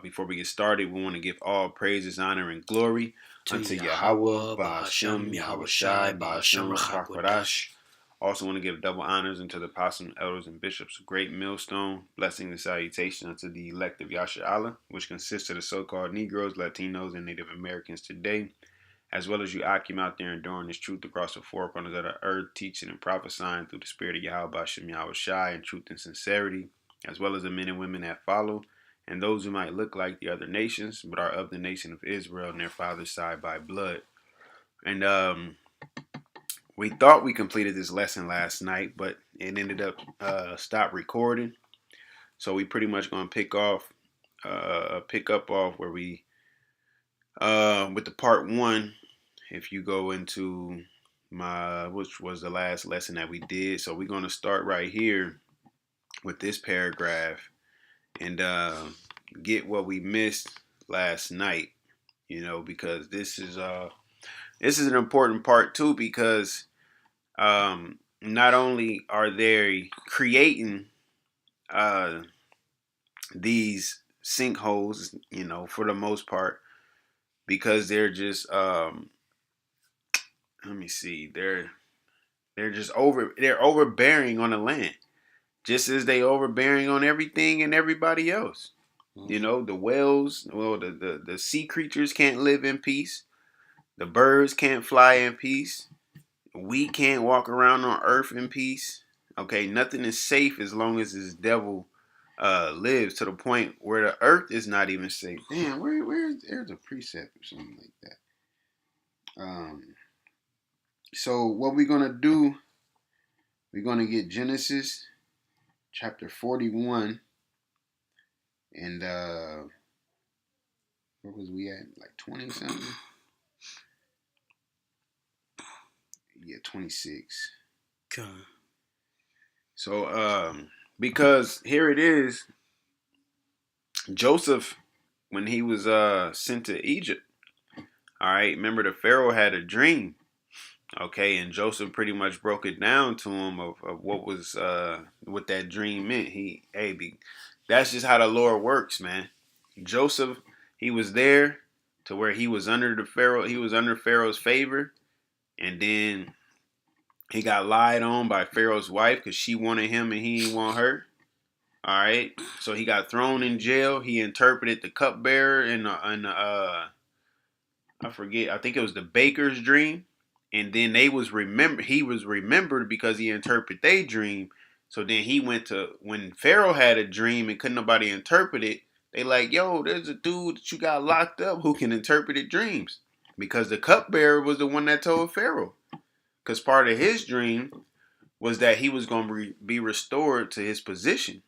Before we get started, we want to give all praises, honor, and glory to unto Yahweh, Yahweh, Ba'ashem, Bahashem, Yahweh Yahushai, Shai, Bahashem, Ba'ashem, Ruach. Rahakwadash. Also want to give double honors unto the apostles, elders, and bishops of Great Millstone. Blessing and salutation unto the elect of Yasha Allah, which consists of the so-called Negroes, Latinos, and Native Americans today, as well as you Akim out there enduring this truth across the four corners of the earth, teaching and prophesying through the spirit of Yahweh, Ba'ashem, Yahweh Shai, in truth and sincerity, as well as the men and women that follow, and those who might look like the other nations, but are of the nation of Israel and their father's side by blood. And we thought we completed this lesson last night, but it ended up stopped recording. So we pretty much gonna pick up off where we with the part one. If you go into which was the last lesson that we did, so we're gonna start right here with this paragraph and get what we missed last night. Because this is an important part too, because not only are they creating uh, these sinkholes, for the most part, because they're just let me see, they're overbearing on the land, just as they overbearing on everything and everybody else. The whales, well, the sea creatures can't live in peace. The birds can't fly in peace. We can't walk around on earth in peace. Okay, nothing is safe as long as this devil lives, to the point where the earth is not even safe. Damn, there's a precept or something like that. So what we're gonna do, we're gonna get Genesis chapter 41, and where was we at? Like 20 something? Yeah, 26. Okay. So because here it is, Joseph, when he was sent to Egypt, all right, remember the Pharaoh had a dream, okay, and Joseph pretty much broke it down to him of what that dream meant. That's just how the Lord works, man. Joseph, he was there to where he was under the Pharaoh, he was under Pharaoh's favor, and then he got lied on by Pharaoh's wife because she wanted him and he didn't want her. All right, so he got thrown in jail. He interpreted the cupbearer in I forget. I think it was the baker's dream, and then he was remembered because he interpreted their dream. So then he went to when Pharaoh had a dream and couldn't nobody interpret it. They like, yo, there's a dude that you got locked up who can interpret dreams, because the cupbearer was the one that told Pharaoh. Because part of his dream was that he was going to be restored to his position.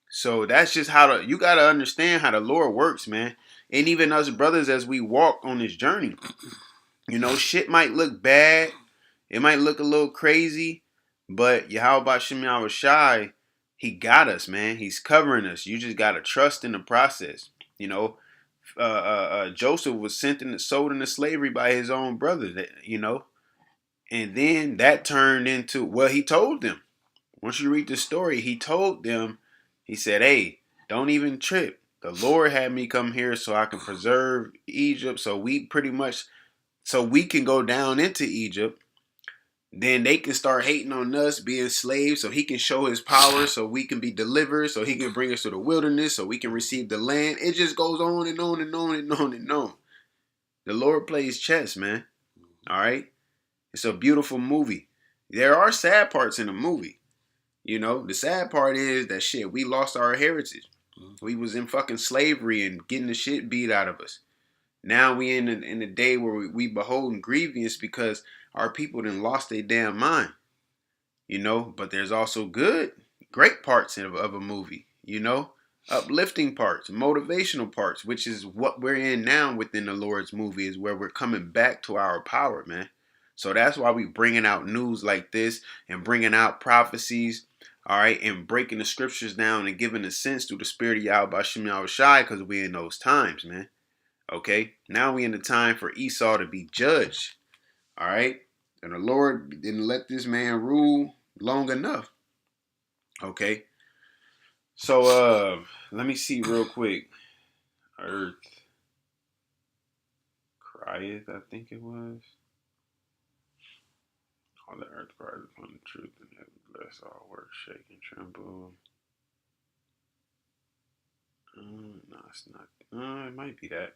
So that's just you got to understand how the Lord works, man. And even us brothers, as we walk on this journey, shit might look bad. It might look a little crazy, but Yahweh Shem Yahweh Shai, he got us, man. He's covering us. You just got to trust in the process. Joseph was sold into slavery by his own brother, and then that turned into, well, he told them. Once you read the story, he told them, he said, hey, don't even trip. The Lord had me come here so I can preserve Egypt, so we can go down into Egypt. Then they can start hating on us being slaves, so he can show his power, so we can be delivered, so he can bring us to the wilderness, so we can receive the land. It just goes on and on and on and on and on. The Lord plays chess, man. All right? It's a beautiful movie. There are sad parts in the movie. The sad part is that shit, we lost our heritage. We was in fucking slavery and getting the shit beat out of us. Now we in the day where we beholding grievance because our people done lost their damn mind. But there's also great parts of a movie, uplifting parts, motivational parts, which is what we're in now within the Lord's movie, is where we're coming back to our power, man. So that's why we bringing out news like this and bringing out prophecies, all right, and breaking the scriptures down and giving a sense through the spirit of Yahweh B'Shem Yahweh Shai, because we in those times, man. Okay, now we in the time for Esau to be judged, all right, and the Lord didn't let this man rule long enough. Okay, so let me see real quick. earth crieth, I think it was. All the earth crieth upon the truth, and heaven bless all works, shake and tremble. No, it's not. It might be that.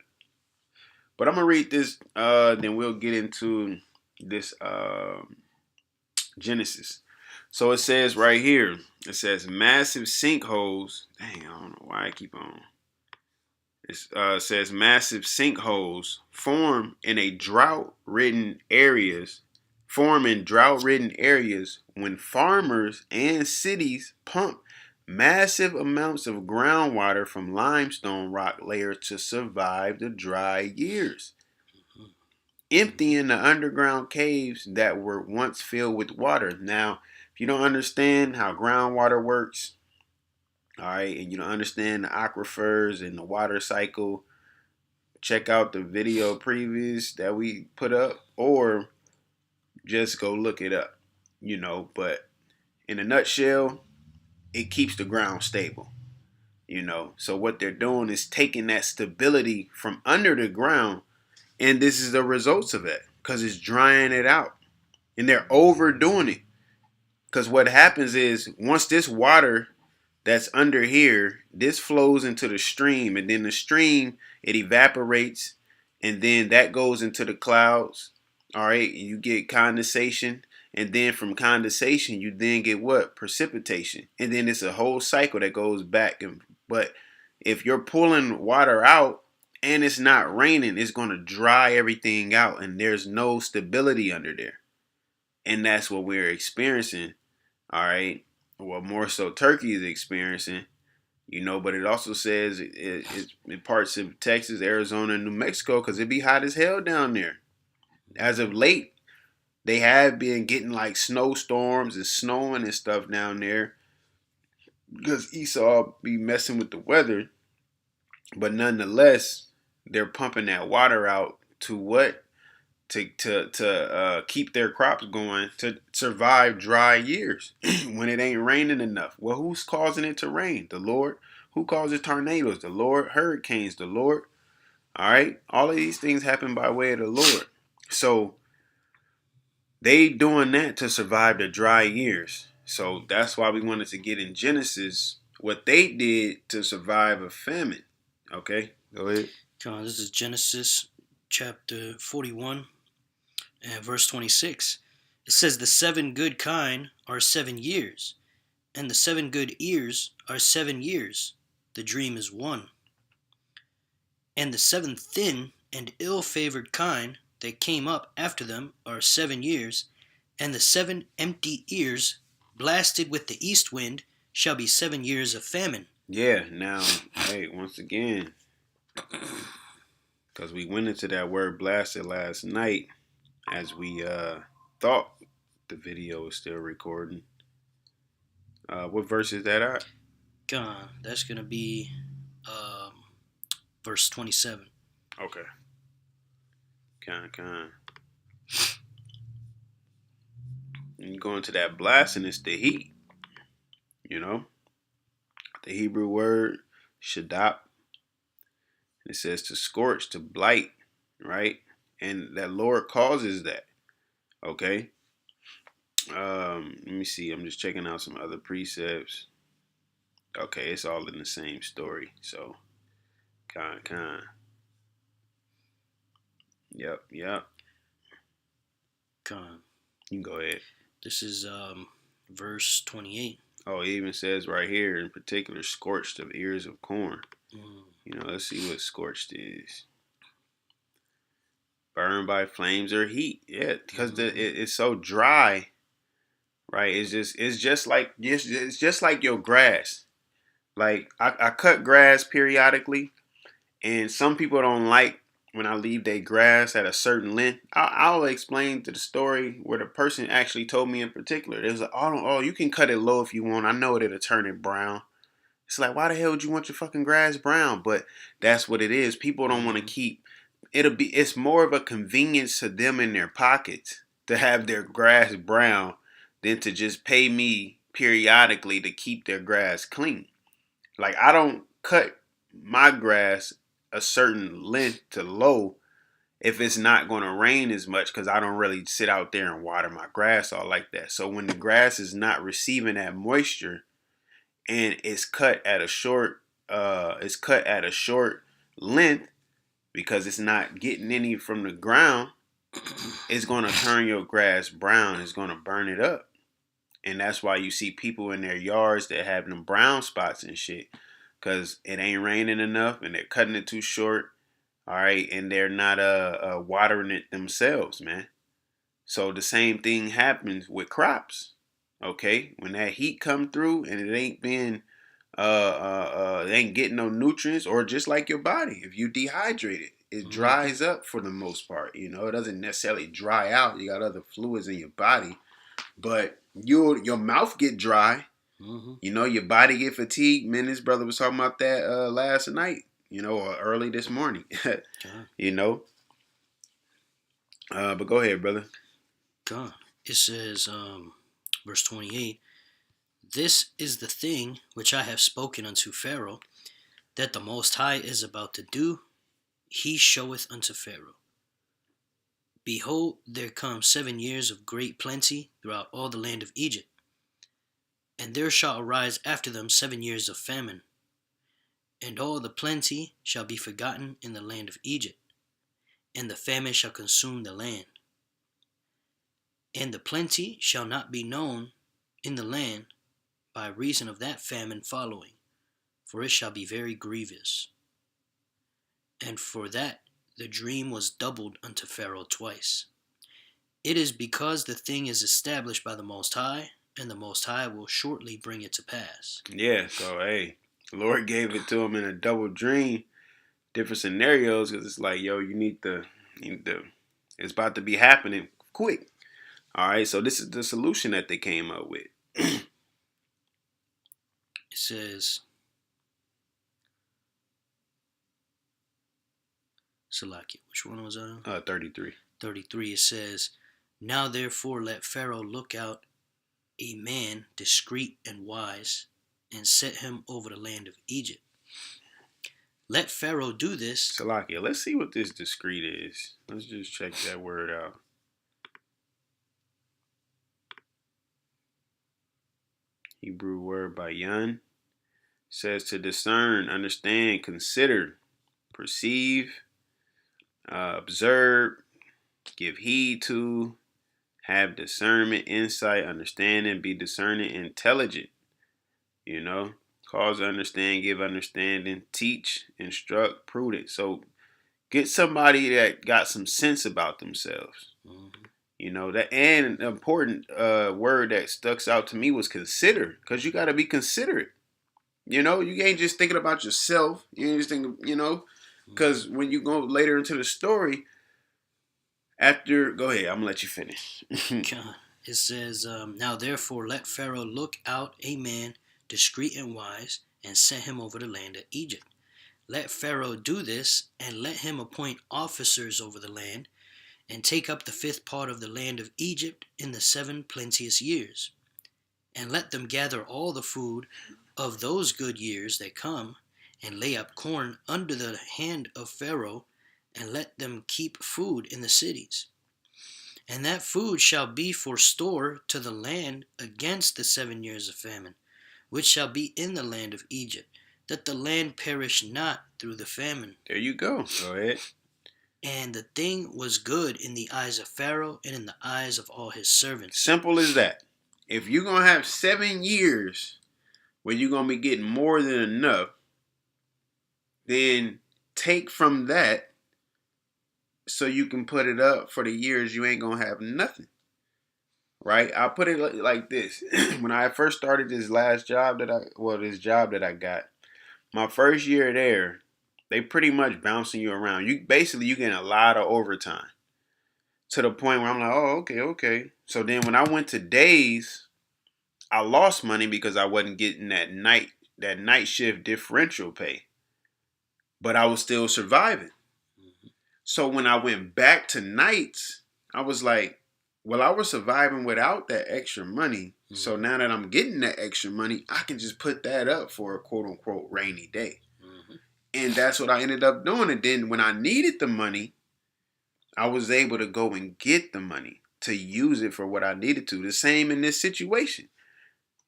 But I'm gonna read this. Then we'll get into this Genesis. So it says right here. It says massive sinkholes. Dang, I don't know why I keep on. It says massive sinkholes form in drought-ridden areas. Form in drought-ridden areas when farmers and cities pump massive amounts of groundwater from limestone rock layers to survive the dry years, emptying the underground caves that were once filled with water. Now, if you don't understand how groundwater works, all right, and you don't understand the aquifers and the water cycle, check out the video previous that we put up, or just go look it up, But in a nutshell, it keeps the ground stable, So what they're doing is taking that stability from under the ground, and this is the results of it because it's drying it out, and they're overdoing it. Because what happens is once this water that's under here, this flows into the stream, and then the stream, it evaporates, and then that goes into the clouds. All right, and you get condensation, and then from condensation you then get what? Precipitation. And then it's a whole cycle that goes back. But if you're pulling water out and it's not raining, it's going to dry everything out, and there's no stability under there. And that's what we're experiencing. All right, well, more so Turkey is experiencing, but it also says it's in parts of Texas, Arizona, and New Mexico because it be hot as hell down there. As of late, they have been getting like snowstorms and snowing and stuff down there because Esaw be messing with the weather. But nonetheless, they're pumping that water out to what? To keep their crops going to survive dry years when it ain't raining enough. Well, who's causing it to rain? The Lord. Who causes tornadoes? The Lord. Hurricanes? The Lord. All right. All of these things happen by way of the Lord. So they doing that to survive the dry years. So that's why we wanted to get in Genesis what they did to survive a famine. Okay, go ahead. This is Genesis chapter 41 and verse 26. It says, the 7 good kine are 7 years, and the 7 good ears are 7 years. The dream is one. And the 7 thin and ill-favored kine that came up after them are 7 years, and the 7 empty ears, blasted with the east wind, shall be 7 years of famine. Yeah, now, hey, once again, because we went into that word blasted last night as we thought the video was still recording. What verse is that at? That's going to be verse 27. Okay. Kind. And you go into that blasting, it's the heat. The Hebrew word, shadap. It says to scorch, to blight, right? And that Lord causes that. Okay. Let me see. I'm just checking out some other precepts. Okay, it's all in the same story. So, kind. Yep. Con. You can go ahead. This is verse 28. Oh, it even says right here, in particular, scorched of ears of corn. Let's see what scorched is. Burned by flames or heat. Yeah, because it's so dry, right? It's just like your grass. Like I cut grass periodically, and some people don't like when I leave their grass at a certain length. I'll explain to the story where the person actually told me in particular. It was like, oh, you can cut it low if you want. I know it'll turn it brown. It's like, why the hell would you want your fucking grass brown? But that's what it is. People don't want to keep. It's more of a convenience to them in their pockets to have their grass brown than to just pay me periodically to keep their grass clean. Like, I don't cut my grass a certain length to low if it's not going to rain as much, because I don't really sit out there and water my grass all like that. So when the grass is not receiving that moisture and it's cut at a short length because it's not getting any from the ground, it's going to turn your grass brown. It's going to burn it up. And that's why you see people in their yards that have them brown spots and shit, because it ain't raining enough and they're cutting it too short. All right, and they're not watering it themselves, man. So the same thing happens with crops. Okay, when that heat come through and it ain't being it ain't getting no nutrients, or just like your body, if you dehydrate it, it dries up for the most part. You know, it doesn't necessarily dry out. You got other fluids in your body, but your mouth get dry. You know, your body get fatigued. Man, this brother was talking about that last night. You know, or early this morning. You know, but go ahead, brother. God. It says, verse 28, "This is the thing which I have spoken unto Pharaoh, that the Most High is about to do. He showeth unto Pharaoh. Behold, there come 7 years of great plenty throughout all the land of Egypt. And there shall arise after them 7 years of famine. And all the plenty shall be forgotten in the land of Egypt, and the famine shall consume the land. And the plenty shall not be known in the land by reason of that famine following, for it shall be very grievous. And for that the dream was doubled unto Pharaoh twice. It is because the thing is established by the Most High, and the Most High will shortly bring it to pass." Yeah, so hey, the Lord gave it to him in a double dream, different scenarios, because it's like, yo, you need to, it's about to be happening quick. All right, so this is the solution that they came up with. It says, Salakia, which one was I? 33. 33, it says, "Now therefore let Pharaoh look out a man discreet and wise, and set him over the land of Egypt. Let Pharaoh do this." Salakia, let's see what this discreet is. Let's just check that word out. Hebrew word bayan says to discern, understand, consider, perceive, observe, give heed to, have discernment, insight, understanding, be discerning, intelligent. You know, cause understand, give understanding, teach, instruct, prudent. So get somebody that got some sense about themselves. You know, that, and an important word that stuck out to me was consider, because you got to be considerate. You know, you ain't just thinking about yourself. You ain't just thinking, you know, because when you go later into the story, go ahead, I'm going to let you finish. It says, "Now therefore let Pharaoh look out a man discreet and wise, and set him over the land of Egypt. Let Pharaoh do this, and let him appoint officers over the land, and take up the 5th part of the land of Egypt in the 7 plenteous years. And let them gather all the food of those good years that come, and lay up corn under the hand of Pharaoh, and let them keep food in the cities. And that food shall be for store to the land against the 7 years of famine, which shall be in the land of Egypt, that the land perish not through the famine." There you go. Go ahead. And the thing was good in the eyes of Pharaoh and in the eyes of all his servants. Simple as that. If you're going to have 7 years where you're going to be getting more than enough, then take from that so you can put it up for the years you ain't going to have nothing. Right? I'll put it like this. When I first started this job that I got, my first year there, they pretty much bouncing you around. You getting a lot of overtime, to the point where I'm like, oh, okay. So then when I went to days, I lost money because I wasn't getting that night shift differential pay, but I was still surviving. So when I went back to nights, I was like, well, I was surviving without that extra money. So now that I'm getting that extra money, I can just put that up for a quote unquote rainy day. And that's what I ended up doing. And then when I needed the money, I was able to go and get the money to use it for what I needed to. The same in this situation.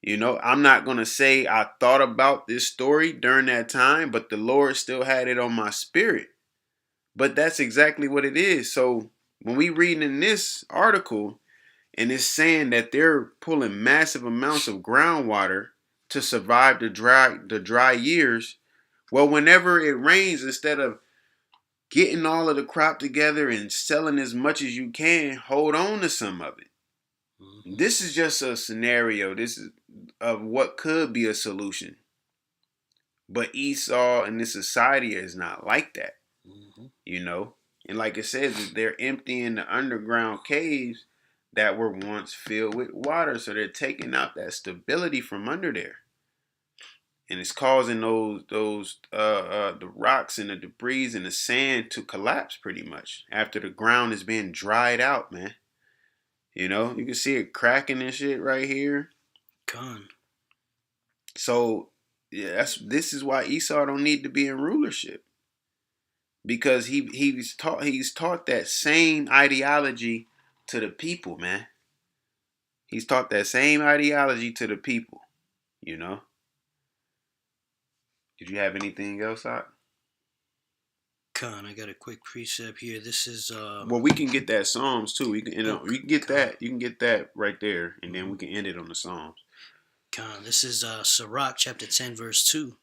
I'm not going to say I thought about this story during that time, but the Lord still had it on my spirit. But that's exactly what it is. So when we read in this article, and it's saying that they're pulling massive amounts of groundwater to survive the dry years. Well, whenever it rains, instead of getting all of the crop together and selling as much as you can, hold on to some of it. Mm-hmm. This is just a scenario. This is of what could be a solution. But Esau and this society is not like that. Mm-hmm. And like it says, they're emptying the underground caves that were once filled with water. So they're taking out that stability from under there. And it's causing the rocks and the debris and the sand to collapse pretty much after the ground is being dried out, man. You can see it cracking and shit right here. Con. So yeah, this is why Esau don't need to be in rulership, because he's taught that same ideology to the people, man. He's taught that same ideology to the people. Did you have anything else, Doc? Con, I got a quick precept here. This is Well, we can get that Psalms too. We can get Con. that. You can get that right there, and then we can end it on the Psalms. Con. This is Sirach chapter 10 verse 2.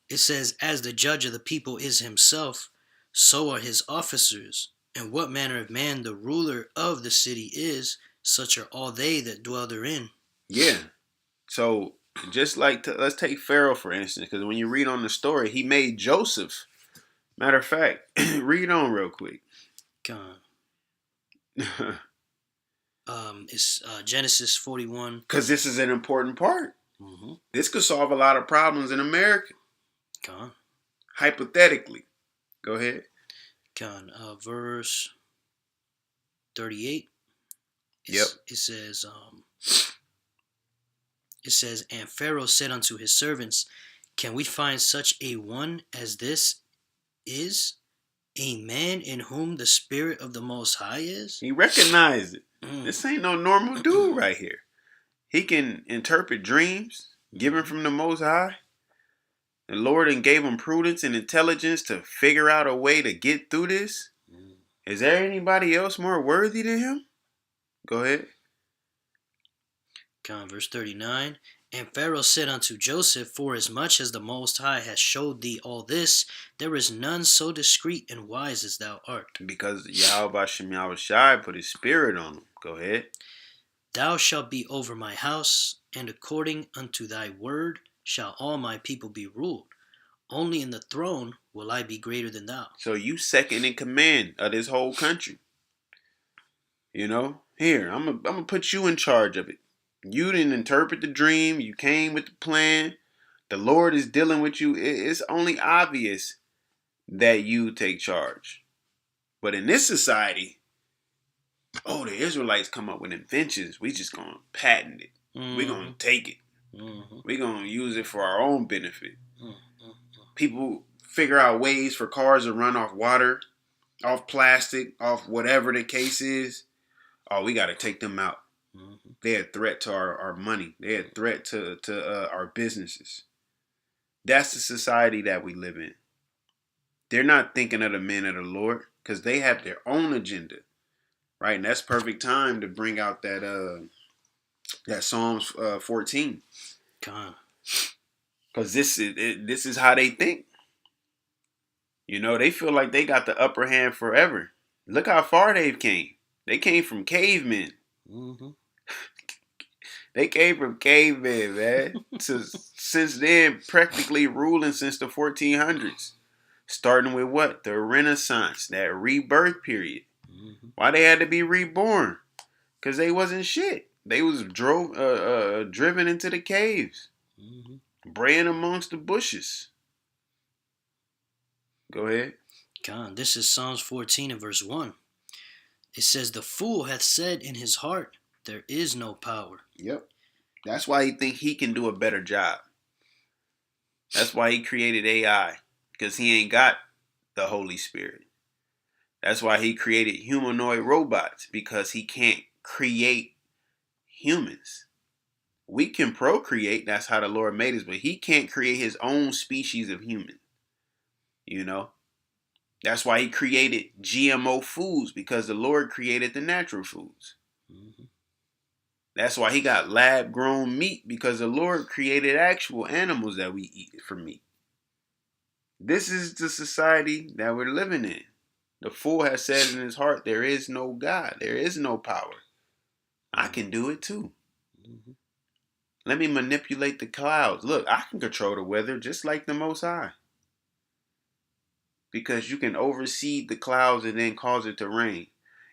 It says, "As the judge of the people is himself, so are his officers. And what manner of man the ruler of the city is, such are all they that dwell therein." Yeah. So just like let's take Pharaoh for instance, because when you read on the story, he made Joseph. Matter of fact, read on real quick. Con. It's Genesis 41. Because this is an important part. Mm-hmm. This could solve a lot of problems in America. Con. Hypothetically. Go ahead. Con. Verse 38. Yep. It says, "And Pharaoh said unto his servants, Can we find such a one as this is, a man in whom the Spirit of the Most High is?" He recognized it. This ain't no normal dude right here. He can interpret dreams given from the Most High. The Lord and gave him prudence and intelligence to figure out a way to get through this. Is there anybody else more worthy than him? Go ahead. Verse 39. "And Pharaoh said unto Joseph, Forasmuch as the Most High has showed thee all this, there is none so discreet and wise as thou art." Because Yahweh Shem Shai put his spirit on him. Go ahead. "Thou shalt be over my house, and according unto thy word shall all my people be ruled. Only in the throne will I be greater than thou." So you second in command of this whole country. Here, I'm gonna put you in charge of it. You didn't interpret the dream. You came with the plan. The Lord is dealing with you. It's only obvious that you take charge. But in this society, the Israelites come up with inventions. We just gonna patent it. We're gonna take it. We're gonna use it for our own benefit. People figure out ways for cars to run off water, off plastic, off whatever the case is. Oh, we gotta take them out. They're a threat to our money. They're a threat to our businesses. That's the society that we live in. They're not thinking of the men of the Lord because they have their own agenda, right? And that's perfect time to bring out that Psalms 14, because this is how they think. They feel like they got the upper hand forever. Look how far they've came. They came from cavemen. They came from cavemen, man. Since then, practically ruling since the 1400s. Starting with what? The Renaissance, that rebirth period. Why they had to be reborn? Because they wasn't shit. They was driven into the caves. Braying amongst the bushes. Go ahead. This is Psalms 14 and verse 1. It says, "The fool hath said in his heart, there is no power." Yep. That's why he think he can do a better job. That's why he created AI. because he ain't got the Holy Spirit. That's why he created humanoid robots, because he can't create humans. We can procreate, that's how the Lord made us, but he can't create his own species of human. You know? That's why he created GMO foods, because the Lord created the natural foods. Mm-hmm. That's why he got lab grown meat, because the Lord created actual animals that we eat for meat. This is the society that we're living in. The fool has said in his heart, there is no God. There is no power. I can do it too. Mm-hmm. Let me manipulate the clouds. Look, I can control the weather just like the Most High. Because you can oversee the clouds and then cause it to rain.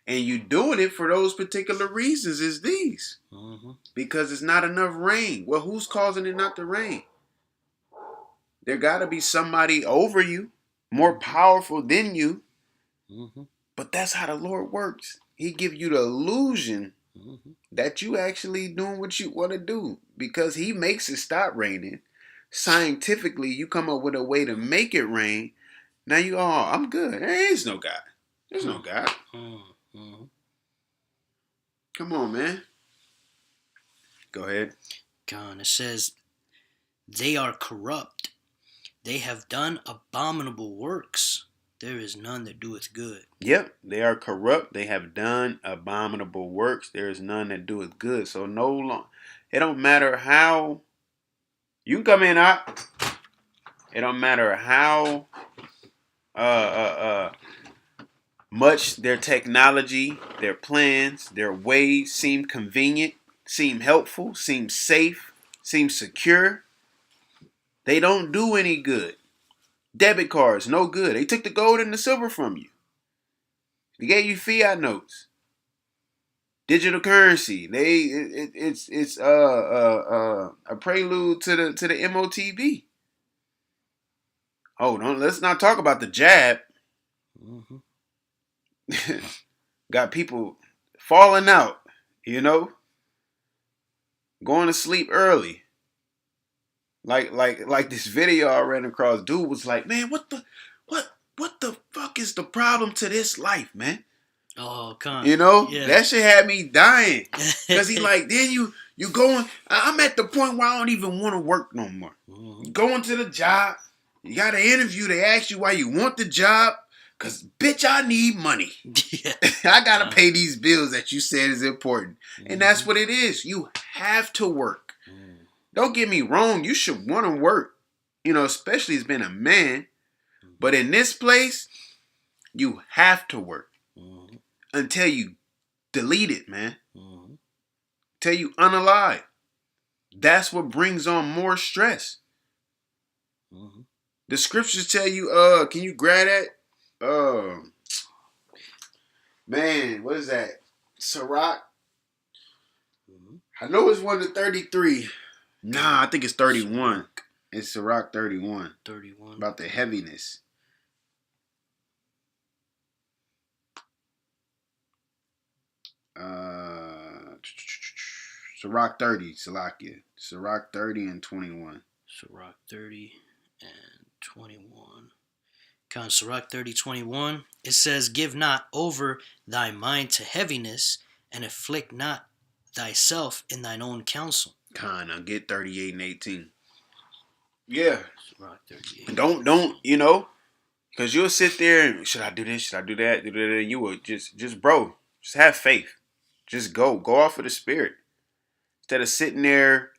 And you doing it for those particular reasons is these. Mm-hmm. Because it's not enough rain. Well, who's causing it not to rain? There got to be somebody over you, more powerful than you. Mm-hmm. But that's how the Lord works. He gives you the illusion that you actually doing what you want to do, because he makes it stop raining. Scientifically, you come up with a way to make it rain. Now you, I'm good. There is no God. There's no God. Mm-hmm. Come on, man. Go ahead. God, it says, they are corrupt. They have done abominable works. There is none that doeth good. Yep, they are corrupt. They have done abominable works. There is none that doeth good. So no long. It don't matter how. You can come in hot. It don't matter how much their technology, their plans, their ways seem convenient, seem helpful, seem safe, seem secure. They don't do any good. Debit cards, no good. They took the gold and the silver from you. They gave you fiat notes. Digital currency. It's a prelude to the MOTB. Oh, let's not talk about the jab. Mm-hmm. Got people falling out, going to sleep early. Like this video I ran across. Dude was like, man, what the fuck is the problem to this life, man? Oh, come on. Yeah. That shit had me dying. Cause he like, then you going, I'm at the point where I don't even want to work no more. Mm-hmm. Going to the job, you got an interview, they ask you why you want the job. Cause bitch, I need money. Yeah. I gotta pay these bills that you said is important. Mm-hmm. And that's what it is. You have to work. Don't get me wrong, you should want to work, especially as being a man. But in this place, you have to work until you delete it, man. Until you unalive. That's what brings on more stress. The scriptures tell you, can you grab that? Man, what is that? Sirach? I know it's 1 to 33. Nah, I think it's 31. It's Sirach 31. 31. About the heaviness. Sirach 30, Salakia. Sirach 30 and 21. Sirach 30 and 21. Sirach 30, 21. It says, give not over thy mind to heaviness, and afflict not thyself in thine own counsel. Now get 38 and 18. Yeah. Sirach 38. Don't, because you'll sit there and, should I do this? Should I do that? And you will just bro, just have faith. Just go off of the spirit. Instead of sitting there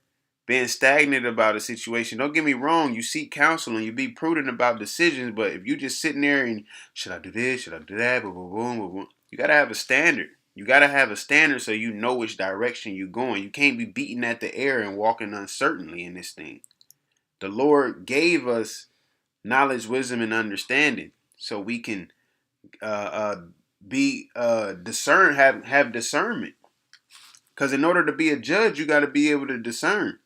being stagnant about a situation. Don't get me wrong, you seek counsel and you be prudent about decisions, but if you just sitting there and, should I do this? Should I do that? Boom, boom, boom, boom, boom. You got to have a standard. You got to have a standard so you know which direction you're going. You can't be beating at the air and walking uncertainly in this thing. The Lord gave us knowledge, wisdom, and understanding so we can discern, have discernment. Because in order to be a judge, you got to be able to discern.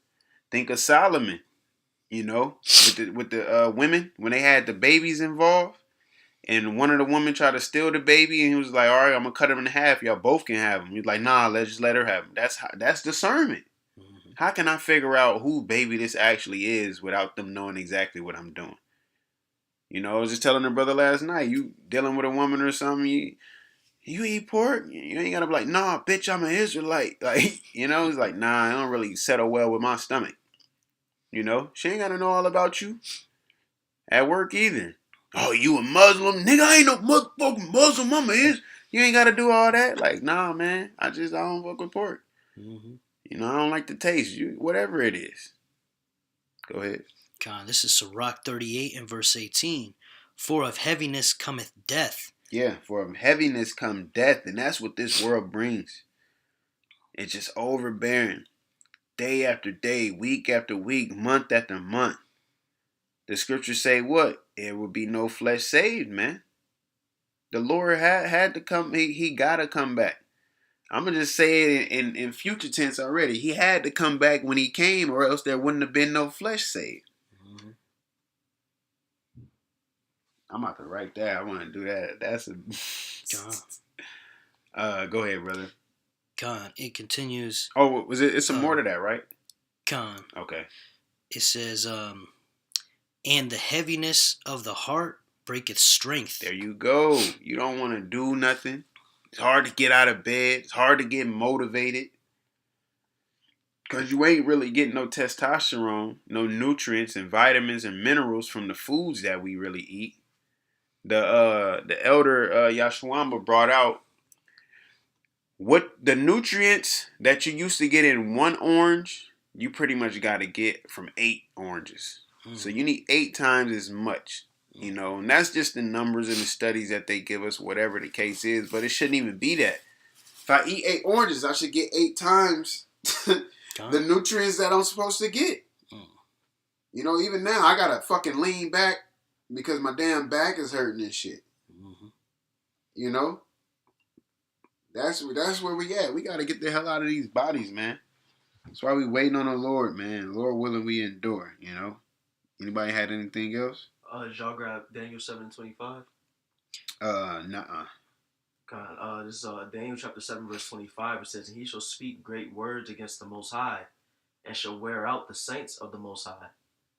Think of Solomon, with the women when they had the babies involved, and one of the women tried to steal the baby, and he was like, "All right, I'm gonna cut him in half. Y'all both can have him." He's like, "Nah, let's just let her have him." That's discernment. Mm-hmm. How can I figure out who baby this actually is without them knowing exactly what I'm doing? You know, I was just telling her brother last night, you dealing with a woman or something, you eat pork? You ain't gotta be like, nah, bitch, I'm an Israelite. Like, you know, it's like, nah, I don't really settle well with my stomach. You know, she ain't gotta know all about you at work either. Oh, you a Muslim? Nigga, I ain't no motherfucking Muslim, mama is. You ain't gotta do all that. Like, nah, man, I don't fuck with pork. Mm-hmm. You know, I don't like the taste. You, whatever it is. Go ahead. God, this is Sirach 38 and verse 18. For of heaviness cometh death. Yeah, for of heaviness come death, and that's what this world brings. It's just overbearing. Day after day, week after week, month after month. The scriptures say what? There will be no flesh saved, man. The Lord had to come. He gotta come back. I'm gonna just say it in future tense already. He had to come back when he came, or else there wouldn't have been no flesh saved. Mm-hmm. I'm about to write that. I want to do that. That's a. Go ahead, brother. God, it continues. Oh, was it? It's some more to that, right? God. Okay. It says, and the heaviness of the heart breaketh strength. There you go. You don't want to do nothing. It's hard to get out of bed. It's hard to get motivated. Because you ain't really getting no testosterone, no nutrients and vitamins and minerals from the foods that we really eat. The elder Yashwamba brought out what the nutrients that you used to get in one orange, you pretty much got to get from 8 oranges. So you need 8 times as much, you know, and that's just the numbers and the studies that they give us, whatever the case is, but it shouldn't even be that. If I eat 8 oranges, I should get 8 times the nutrients that I'm supposed to get. You know, even now, I got to fucking lean back because my damn back is hurting and shit. You know? That's where we at. We got to get the hell out of these bodies, man. That's why we waiting on the Lord, man. Lord willing, we endure, you know? Anybody had anything else? Did y'all grab Daniel 7:25? Nuh-uh. God, this is Daniel chapter 7 verse 25. It says, "And he shall speak great words against the Most High, and shall wear out the saints of the Most High,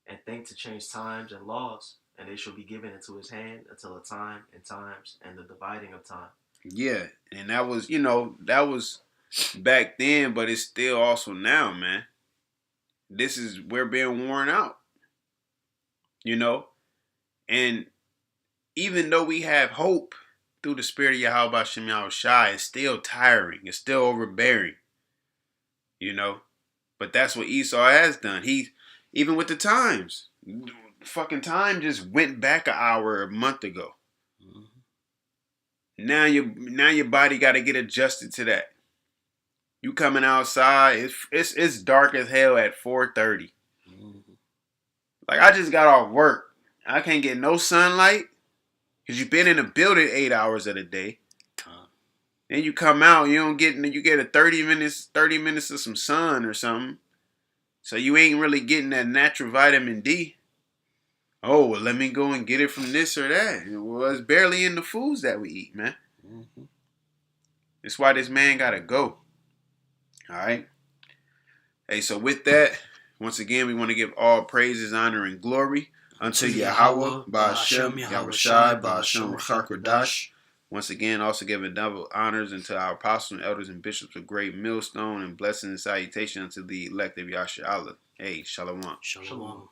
and think to change times and laws, and they shall be given into his hand until a time and times and the dividing of time." Yeah, and that was, you know, that was back then, but it's still also now, man. We're being worn out, you know? And even though we have hope through the spirit of Yahweh Shem Yahushai, it's still tiring. It's still overbearing, you know? But that's what Esau has done. Even with the times, fucking time just went back an hour a month ago. Now your body got to get adjusted to that. You coming outside, it's dark as hell at 4:30. Like, I just got off work. I can't get no sunlight because you've been in the building 8 hours of the day. Then you come out, you get a 30 minutes of some sun or something. So you ain't really getting that natural vitamin D. Oh, well, let me go and get it from this or that. Well, it's barely in the foods that we eat, man. That's why this man got to go. All right? Hey, so with that, once again, we want to give all praises, honor, and glory unto Yahweh, Ba'ashem, Yahushai, Ba'ashem, Rachak. Once again, also giving double honors unto our apostles and elders and bishops of great millstone, and blessing and salutation unto the elect of Yasha Allah. Hey, shalom. Shalom.